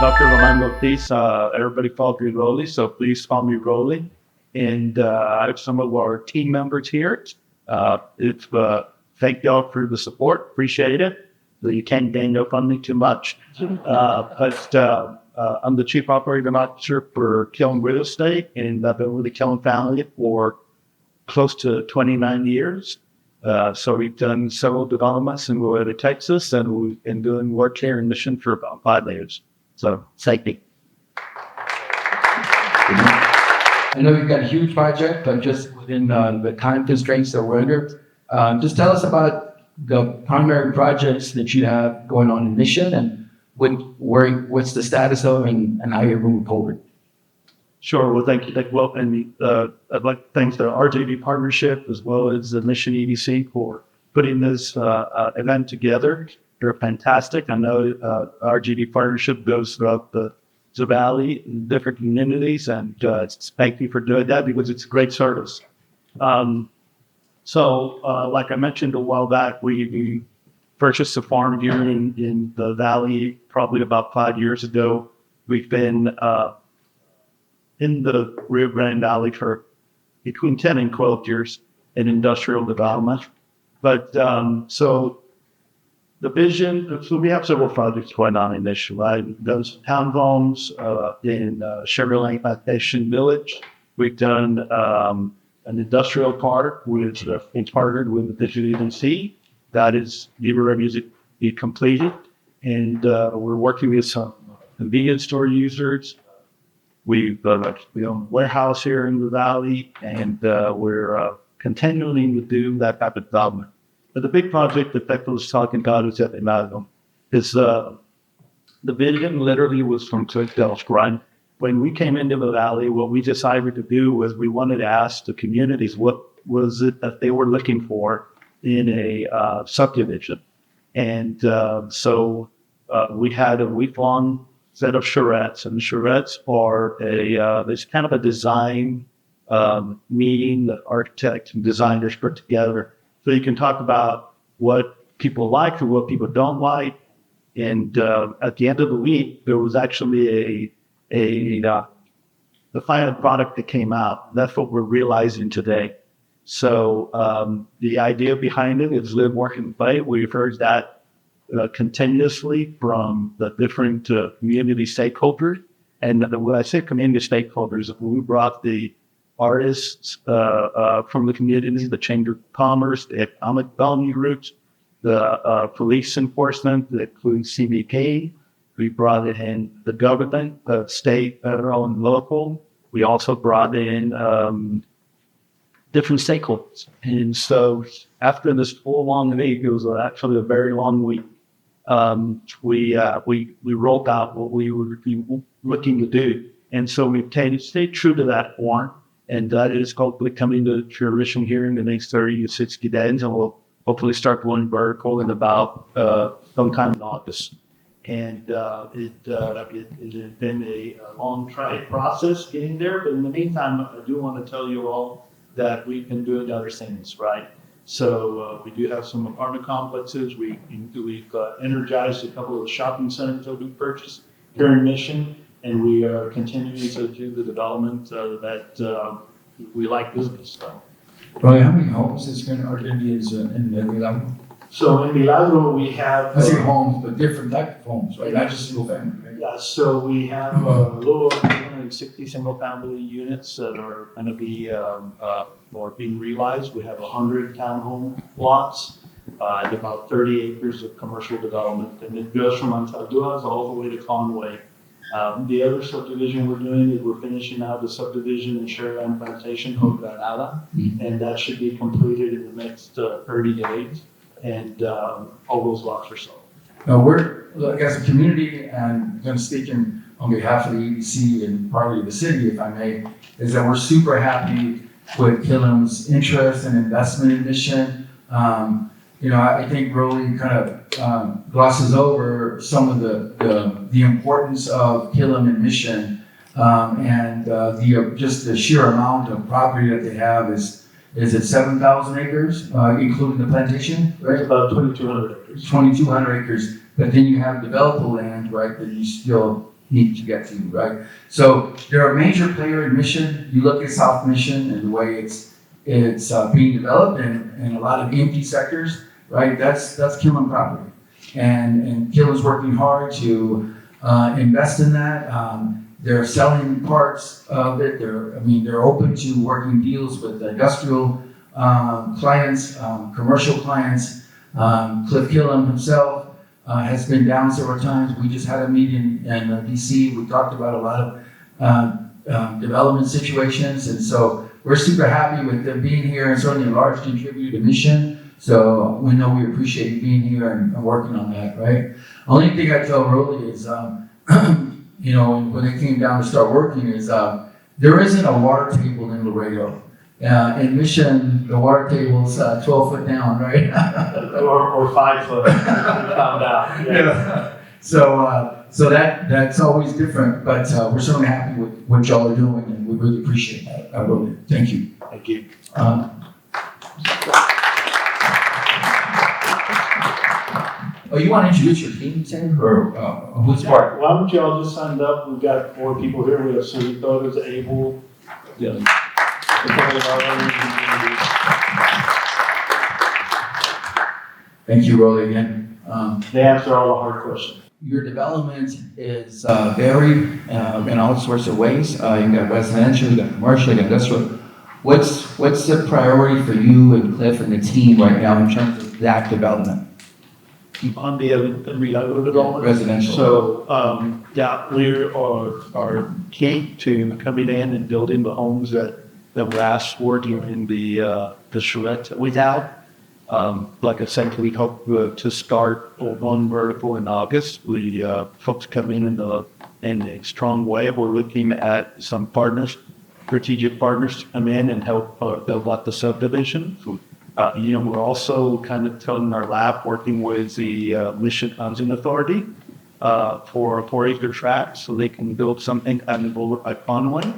Dr. Rolando Ortiz. Everybody calls me Rolly, so please call me Rolly. And I have some of our team members here. Thank y'all for the support. Appreciate it. You can't gang up on me too much. I'm the Chief Operating Officer for Killam Real Estate, and I've been with the Killam family for close to 29 years. So we've done several developments in Rolando, Texas, and we've been doing work here in Mission for about 5 years. So, thank you. I know you've got a huge project, but just within the time constraints that we're under, just tell us about the primary projects that you have going on in Mission and what's the status of and how you're moving forward. Sure. Well, thank you. Well, and I'd like to thank the RJV Partnership as well as the Mission EDC for putting this event together. They're fantastic. I know RJV Partnership goes throughout the valley in different communities, and thank you for doing that because it's a great service. So, like I mentioned a while back, we purchased a farm here in the valley probably about 5 years ago. We've been in the Rio Grande Valley for between 10 and 12 years in industrial development. But so the vision, so we have several projects going on in this, right? Those townhomes in Sugar Lane Plantation Village. We've done an industrial park with partnered with the Mission EDC. That is ready to be completed. And we're working with some convenience store users. We own a warehouse here in the valley, and we're continuing to do that type of development. But the big project that Teclo was talking about is at Imago. The vision literally was from Clickdale's grind. When we came into the valley, what we decided to do was we wanted to ask the communities what was it that they were looking for in a subdivision. And so we had a week-long set of charrettes, and the charrettes are there's kind of a design meeting that architects and designers put together. So you can talk about what people like and what people don't like. And at the end of the week, there was actually the final product that came out. That's what we're realizing today. So the idea behind it is live, work, and play. We've heard that continuously from the different community stakeholders. And when I say community stakeholders, we brought the artists from the community, the Chamber of Commerce, the economic development groups, the police enforcement, including CBP. We brought in the government, state, federal, and local. We also brought in different stakeholders. And so after this full long week, it was actually a very long week. We rolled out what we were looking to do. And so we've stayed true to that form. And that is hopefully coming to fruition here in the next 30 to 60 days. And we'll hopefully start going vertical in about sometime in August. And it has been a long process getting there. But in the meantime, I do want to tell you all that we've been doing other things, right? So we do have some apartment complexes. We've energized a couple of shopping centers that we purchased here in Mission. And we are continuing to do the development that we like business. So. Well, how many homes is going to be in Milagro? So in Milagro, we have... I say homes, but different type of homes, right? Not just single family, right? Yeah, so we have a little over 260 single family units that are going to be or being realized. We have 100 townhome lots and about 30 acres of commercial development. And it goes from Montaguas all the way to Conway. The other subdivision we're doing is we're finishing out the subdivision in Sugarland Plantation, Granada, and that should be completed in the next 30 days, and all those lots are sold. Now, we're, as a community, and I'm going to speak on behalf of the EDC and partly the city, if I may, is that we're super happy with Killam's interest and investment in Mission. I think Rolly kind of glosses over some of the importance of Killam and Mission, and just the sheer amount of property that they have is it 7,000 acres, including the plantation, right? It's about 2,200 acres. 2,200 acres, but then you have developable land, right? That you still need to get to, right? So they're a major player in Mission. You look at South Mission and the way it's being developed in a lot of empty sectors, right? That's Killam property. And Killam's working hard to invest in that. They're selling parts of it. They're open to working deals with industrial clients, commercial clients. Cliff Killam himself has been down several times. We just had a meeting in DC. We talked about a lot of development situations, and so we're super happy with them being here and certainly a large contributor to Mission. So we know we appreciate you being here and working on that, right? Only thing I tell Rolly is, when they came down to start working is there isn't a water table in Laredo. In Mission, the water table's 12 foot down, right? or 5 foot. Found out. Yeah. So that's always different, but we're certainly happy with what y'all are doing, and we really appreciate that. I really thank you. Thank you. You want to introduce your team, Sam, or who's part? Why don't you all just sign up? We've got 4 people here. We have Cerritos, Abel, Thank you, Rolly, again. They answer all the hard questions. Your development is varied in all sorts of ways. You got residential, you got commercial, you got industrial. What's the priority for you and Cliff and the team right now in terms of that development? On the development. Residential. So, we are key to coming in and building the homes that were asked for during the charrette that we had. Like I said, we hope to start one vertical in August. We hope to come in a strong way. We're looking at some strategic partners to come in and help build out the subdivision. We're also kind of telling our lab, working with the Mission Housing Authority for a 4-acre tract so they can build something kind of over by Conway.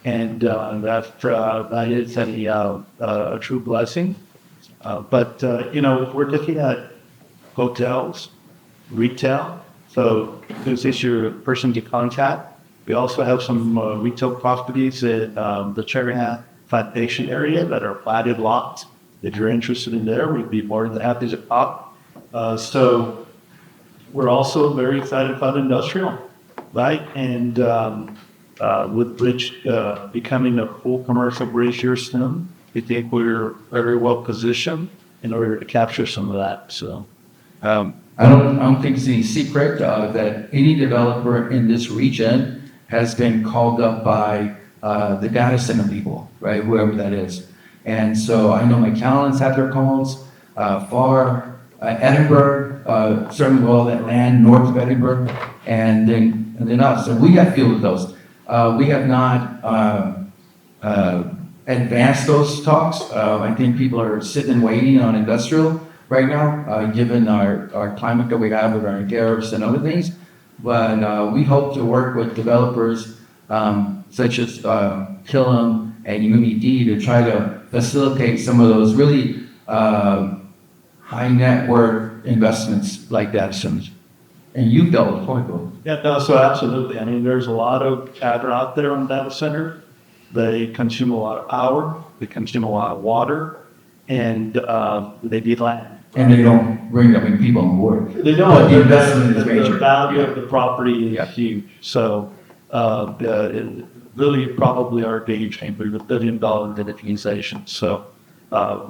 And that is a true blessing. But we're looking at hotels, retail. So this is your person to contact. We also have some retail properties in the Cherry Hat Plantation area that are platted lots. If you're interested in there, we'd be more than happy to talk. So we're also very excited about industrial, right? And with Bridge becoming a full commercial bridge here soon, I think we're very well positioned in order to capture some of that. So I don't think it's any secret that any developer in this region has been called up by the data center people, right? Whoever that is. And so I know McAllen's had their calls, Edinburgh, certainly all that land north of Edinburgh, and then us. So we got a few of those. We have not advanced those talks. I think people are sitting and waiting on industrial right now, given our climate that we have with our tariffs and other things. But we hope to work with developers such as Killam and UMED to try to facilitate some of those really high net worth investments like data centers. And you dealt with those. Yeah, no, so absolutely. I mean, there's a lot of chatter out there on data center. They consume a lot of power, they consume a lot of water, and they need land. And they don't bring that many people on board. They don't. But the investment is major. The value of the property is huge. So really probably our game changer, the $1 billion digitization. So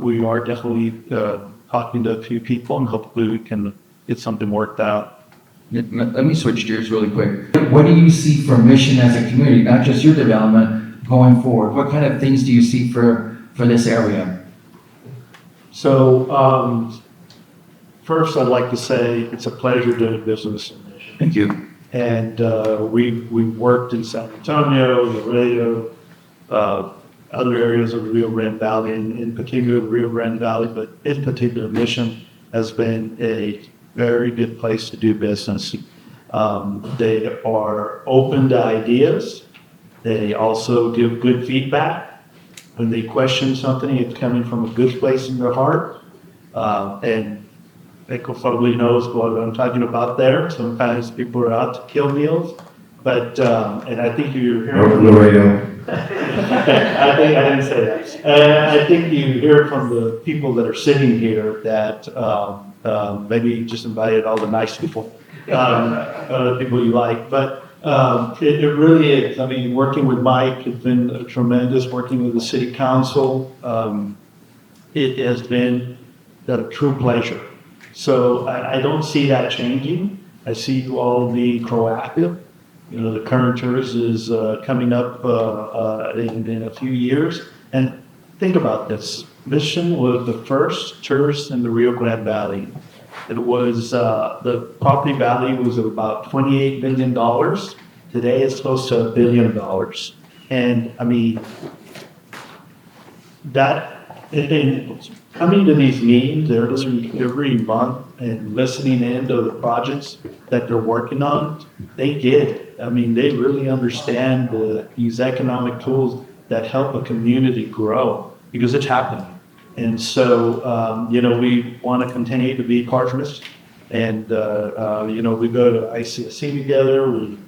we are definitely talking to a few people, and hopefully we can get something worked out. Let me switch gears really quick. What do you see for Mission as a community, not just your development, going forward? What kind of things do you see for this area? So first, I'd like to say it's a pleasure doing business in Mission. Thank you. And we worked in San Antonio, Laredo, other areas of the Rio Grande Valley, in particular the Rio Grande Valley, but in particular Mission has been a very good place to do business. They are open to ideas. They also give good feedback. When they question something, it's coming from a good place in their heart. And Teclo probably knows what I'm talking about there. Sometimes people are out to kill deals, But, and I think you're hearing. Laredo. I didn't say that. And I think you hear from the people that are sitting here that maybe just invited all the nice people, people you like. But it really is. I mean, working with Mike has been tremendous. Working with the city council, it has been a true pleasure. So I don't see that changing. I see you all being proactive. You know, the current tourist is coming up in a few years. And think about this. Mission was the first tourist in the Rio Grande Valley. It was, the property value was about $28 billion. Today it's close to $1 billion. And I mean, and coming to these meetings every month and listening into the projects that they're working on, they get it. I mean, they really understand these economic tools that help a community grow because it's happening. And so, you know, we want to continue to be partners. And, you know, we go to ICSC together. We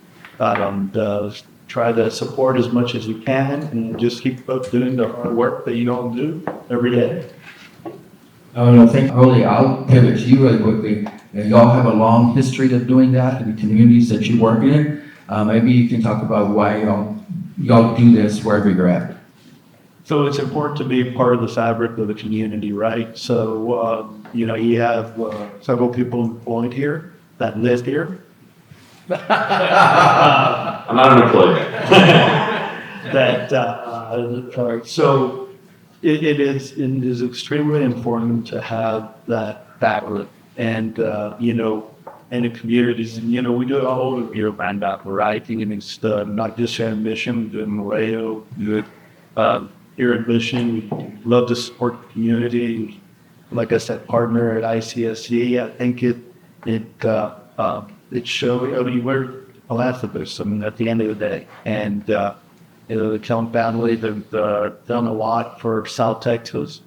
try to support as much as we can and just keep doing the hard work that you don't do every day. I think, Holly, I'll pivot to you really quickly. Y'all have a long history of doing that in the communities that you work in. Maybe you can talk about why y'all do this wherever you're at. So it's important to be part of the fabric of the community, right? So, you know, you have several people employed here that live here. I'm not an employee. So it is extremely important to have that fabric, and you know, and the communities, and you know, we do it all over here, Van Apple, right? And it's not just here in Mission, we do it in Laredo, we do it here at Mission. We love to support the community. Like I said, partner at ICSC. I think it shows. I mean, we're philanthropists. I mean, at the end of the day, and you know, the Killam family, they've done a lot for South Texas.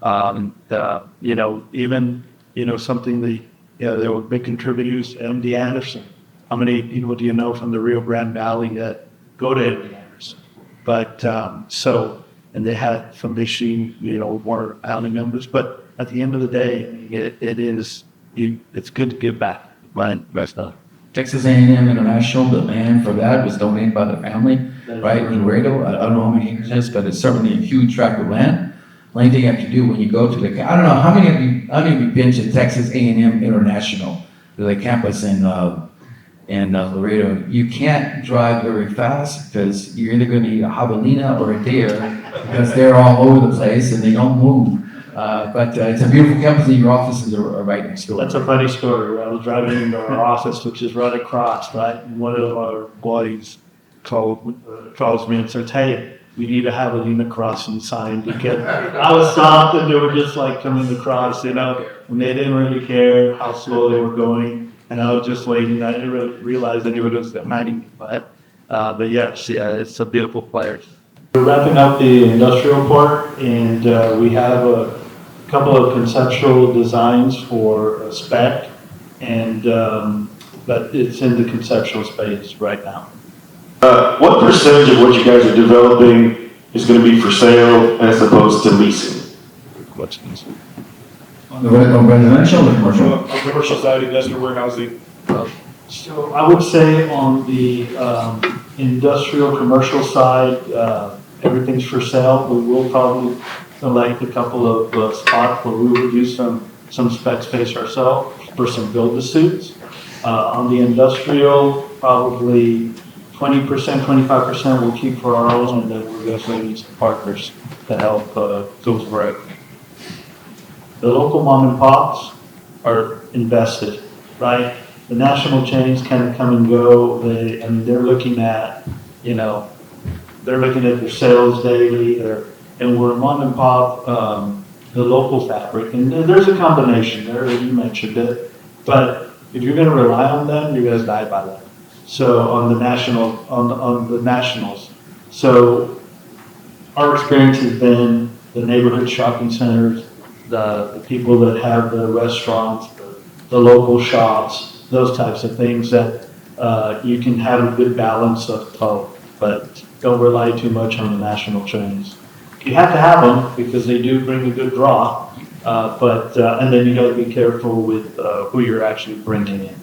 You know, even you know something that they were big contributors. MD Anderson. How many people do you know from the Rio Grande Valley that go to MD Anderson? But so, and they had some machine, you know, more family members. But at the end of the day, it's good to give back. Right, best stuff. Texas A&M International, the land for that was donated by the family, right, in Laredo. I don't know how many acres it is, but it's certainly a huge tract of land. The only thing you have to do when you go to I don't know, how many of you been to Texas A&M International, the campus in Laredo? You can't drive very fast because you're either going to eat a javelina or a deer because they're all over the place and they don't move. But it's a beautiful campus and your offices are right next door. That's a funny story. I was driving into our office, which is right across, right? And one of our employees calls me and says, "Hey, we need to have a unit crossing sign," because I was stopped and they were just like coming across, you know, and they didn't really care how slow they were going. And I was just waiting. I didn't really realize that it was minding me, but yes, it's a beautiful place. We're wrapping up the industrial part, and we have a couple of conceptual designs for a spec, and but it's in the conceptual space right now. What percentage of what you guys are developing is going to be for sale as opposed to leasing? What's this? On the residential or commercial? On the commercial side, industrial warehousing. So I would say on the industrial commercial side, everything's for sale. We will probably select a couple of spots where we will do some spec space ourselves for some build-to-suits. On the industrial, probably 20%, 25% we'll keep for our own, and then we're going to need some partners to help those work. The local mom and pops are invested, right? The national chains kind of come and go. They're looking at, you know, they're looking at their sales daily, and we're mom and pop, the local fabric, and there's a combination there. You mentioned it, but if you're going to rely on them, you're going to die by them. So on the nationals, so our experience has been the neighborhood shopping centers, the people that have the restaurants, the local shops, those types of things that you can have a good balance but don't rely too much on the national trends. You have to have them because they do bring a good draw, and then you got to be careful with who you're actually bringing in.